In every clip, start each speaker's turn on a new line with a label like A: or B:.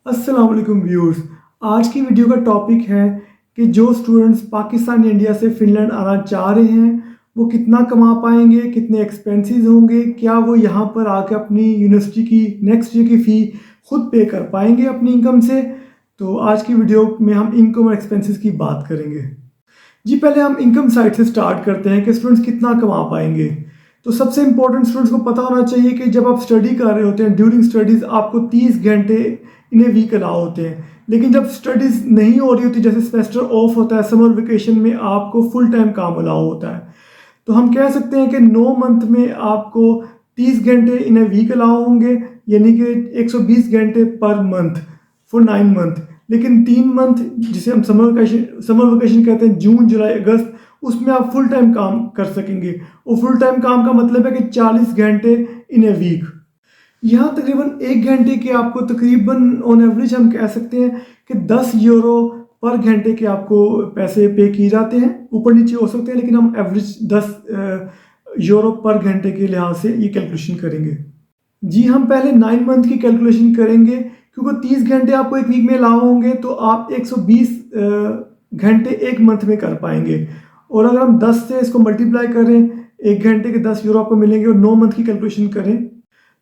A: अस्सलाम वालेकुम व्यूअर्स। आज की वीडियो का टॉपिक है कि जो स्टूडेंट्स पाकिस्तान या इंडिया से फ़िनलैंड आना चाह रहे हैं वो कितना कमा पाएंगे, कितने एक्सपेंसेस होंगे, क्या वो यहाँ पर आकर अपनी यूनिवर्सिटी की नेक्स्ट ईयर की फ़ी खुद पे कर पाएंगे अपनी इनकम से। तो आज की वीडियो में हम इनकम और एक्सपेंसेस की बात करेंगे। जी, पहले हम इनकम साइड से स्टार्ट करते हैं कि स्टूडेंट्स कितना कमा पाएंगे। तो सबसे इम्पोर्टेंट स्टूडेंट्स को पता होना चाहिए कि जब आप स्टडी कर रहे होते हैं, ड्यूरिंग स्टडीज़ आपको 30 घंटे इन ए वीक अलाउ होते हैं। लेकिन जब स्टडीज़ नहीं हो रही होती, जैसे सेमेस्टर ऑफ होता है, समर वेकेशन में आपको फुल टाइम काम अलाउ होता है। तो हम कह सकते हैं कि 9 मंथ में आपको 30 घंटे इन ए वीक अलाउ होंगे, यानी कि 120 घंटे पर मंथ फॉर 9 मंथ। लेकिन 3 मंथ जिसे हम समर वेकेशन कहते हैं, जून जुलाई अगस्त, उसमें आप फुल टाइम काम कर सकेंगे। और फुल टाइम काम का मतलब है कि 40 घंटे इन ए वीक। यहाँ तकरीबन 1 घंटे के आपको तकरीबन ऑन एवरेज हम कह सकते हैं कि 10 यूरो पर घंटे के आपको पैसे पे किए जाते हैं। ऊपर नीचे हो सकते हैं, लेकिन हम एवरेज 10 यूरो पर घंटे के लिहाज से ये कैलकुलेशन करेंगे। जी, हम पहले 9 मंथ की कैलकुलेशन करेंगे, क्योंकि 30 घंटे आपको एक वीक में अलाउ होंगे तो आप 120 घंटे एक मंथ में कर पाएंगे। और अगर हम 10 से इसको मल्टीप्लाई करें, 1 घंटे के 10 यूरो आपको मिलेंगे, और 9 मंथ की कैलकुलेशन करें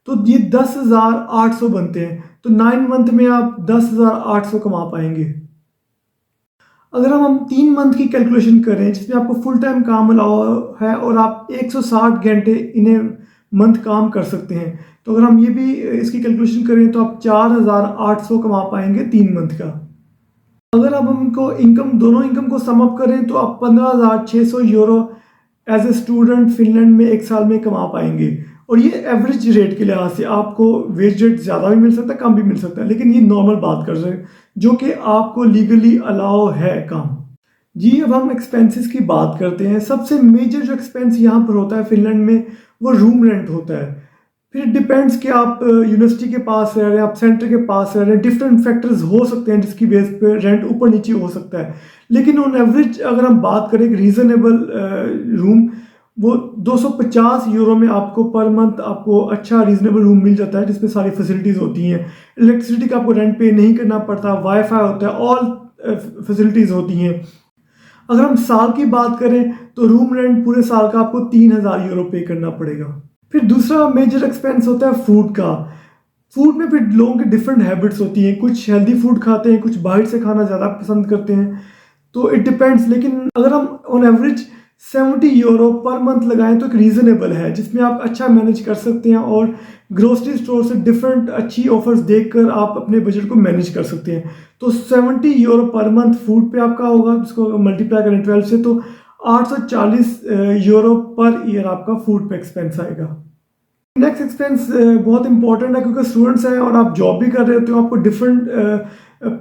A: तो ये 10,800 बनते हैं। तो 9 मंथ में आप 10,800 कमा पाएंगे। अगर हम 3 मंथ की कैलकुलेशन करें, जिसमें आपको फुल टाइम काम अलाउ है और आप 160 घंटे इन्हें मंथ काम कर सकते हैं, तो अगर हम ये भी इसकी कैलकुलेशन करें तो आप 4,800 कमा पाएंगे 3 मंथ का। अगर अब हम इनको दोनों इनकम को सम अप करें तो आप 15,600 euro as a student Finland में एक साल में कमा पाएंगे। और ये एवरेज रेट के लिहाज से आपको वेज रेट ज़्यादा भी मिल सकता है, कम भी मिल सकता है, लेकिन ये नॉर्मल बात कर रहे हैं जो कि आपको लीगली अलाउ है काम। जी, अब हम एक्सपेंसेस की बात करते हैं। सबसे मेजर जो एक्सपेंस यहाँ पर होता है फिनलैंड में, वो रूम रेंट होता है। फिर डिपेंड्स कि आप यूनिवर्सिटी के पास रह रहे हैं, आप सेंटर के पास रह रहे हैं, डिफरेंट फैक्टर्स हो सकते हैं जिसकी बेस पे रेंट ऊपर नीचे हो सकता है। लेकिन ऑन एवरेज अगर हम बात करें एक रीज़नेबल रूम, वो 250 यूरो में आपको पर मंथ आपको अच्छा रीजनेबल रूम मिल जाता है, जिसमें सारी फैसिलिटीज़ होती हैं। इलेक्ट्रिसिटी का आपको रेंट पे नहीं करना पड़ता, वाईफाई होता है, ऑल फैसिलिटीज़ होती हैं। अगर हम साल की बात करें तो रूम रेंट पूरे साल का आपको 3,000 यूरो पे करना पड़ेगा। फिर दूसरा मेजर एक्सपेंस होता है फूड का। फूड में फिर लोगों की डिफरेंट हैबिट्स होती हैं, कुछ हेल्दी फूड खाते हैं, कुछ बाहर से खाना ज़्यादा पसंद करते हैं, तो इट डिपेंड्स। लेकिन अगर हम on average 70 euro per month लगाएं तो एक रीज़नेबल है, जिसमें आप अच्छा मैनेज कर सकते हैं और ग्रोसरी स्टोर से डिफरेंट अच्छी ऑफर्स देखकर आप अपने बजट को मैनेज कर सकते हैं। तो 70 यूरो पर मंथ फूड पे आपका होगा, जिसको मल्टीप्लाई करें 12 से तो 840 यूरो पर ईयर आपका फूड पे एक्सपेंस आएगा। नेक्स्ट एक्सपेंस बहुत इंपॉर्टेंट है, क्योंकि स्टूडेंट्स हैं और आप जॉब भी कर रहे होते हो, आपको different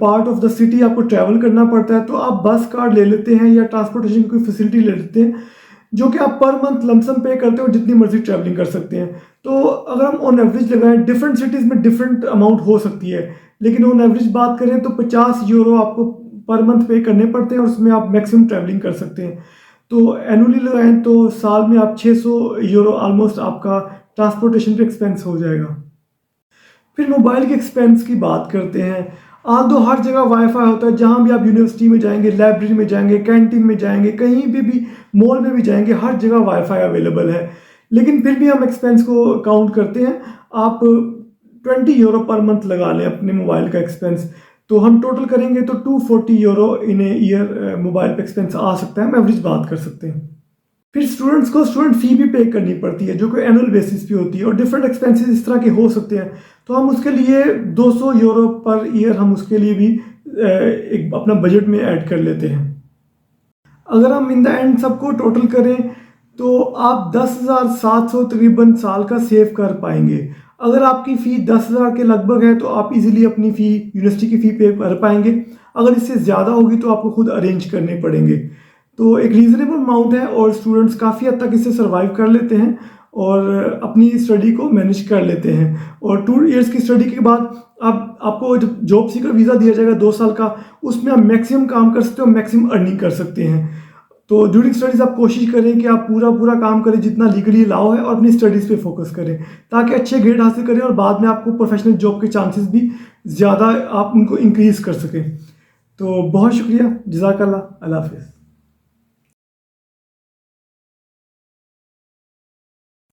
A: part of the city आपको ट्रैवल करना पड़ता है, तो आप बस कार्ड ले लेते हैं या ट्रांसपोर्टेशन की कोई फैसिलिटी ले लेते हैं, जो कि आप पर मंथ लमसम पे करते हो, जितनी मर्जी ट्रैवलिंग कर सकते हैं। तो अगर हम ऑन एवरेज लगाएं, डिफरेंट सिटीज़ में डिफरेंट अमाउंट हो सकती है, लेकिन ऑन एवरेज बात करें तो 50 यूरो आपको पर मंथ पे करने पड़ते हैं, और उसमें आप मैक्सिमम ट्रैवलिंग कर सकते हैं। तो एनुअली लगाएं तो साल में आप 600 यूरो ऑलमोस्ट आपका ट्रांसपोर्टेशन पे एक्सपेंस हो जाएगा। फिर मोबाइल के एक्सपेंस की बात करते हैं। आज तो हर जगह वाईफाई होता है, जहाँ भी आप यूनिवर्सिटी में जाएंगे, लाइब्रेरी में जाएंगे, कैंटीन में जाएंगे, कहीं भी मॉल में भी जाएंगे, हर जगह वाईफाई अवेलेबल है। लेकिन फिर भी हम एक्सपेंस को काउंट करते हैं। आप 20 यूरो पर मंथ लगा लें अपने मोबाइल का एक्सपेंस, तो हम टोटल करेंगे तो 240 euro in a year mobile पे एक्सपेंस आ सकता है। हम एवरेज बात कर सकते हैं। फिर स्टूडेंट्स को स्टूडेंट फ़ी भी पे करनी पड़ती है, जो कि एनुअल बेसिस पे होती है, और डिफरेंट एक्सपेंसेस इस तरह के हो सकते हैं। तो हम उसके लिए 200 यूरो पर ईयर हम उसके लिए भी एक अपना बजट में ऐड कर लेते हैं। अगर हम इन द एंड सबको टोटल करें तो आप 10,700 तकरीबन साल का सेव कर पाएंगे। अगर आपकी फ़ी 10,000 के लगभग है तो आप इजीली अपनी फ़ी, यूनिवर्सिटी की फ़ी पे कर पाएंगे। अगर इससे ज़्यादा होगी तो आपको खुद अरेंज करने पड़ेंगे। तो एक रीज़नेबल अमाउंट है, और स्टूडेंट्स काफ़ी हद तक इससे सर्वाइव कर लेते हैं और अपनी स्टडी को मैनेज कर लेते हैं। और 2 इयर्स की स्टडी के बाद अब आपको जब जॉब सीकर वीज़ा दिया जाएगा 2 साल का, उसमें आप मैक्सिमम काम कर सकते हो, मैक्सिमम अर्निंग कर सकते हैं। तो ड्यूरिंग स्टडीज़ आप कोशिश करें कि आप पूरा काम करें जितना लीगली अलाउ है और अपनी स्टडीज़ पे फोकस करें ताकि अच्छे ग्रेड हासिल करें और बाद में आपको प्रोफेशनल जॉब के चांसेस भी ज़्यादा आप उनको इंक्रीज़ कर सकें। तो बहुत शुक्रिया, जज़ाकल्लाह, अल्लाह हाफ़िज़।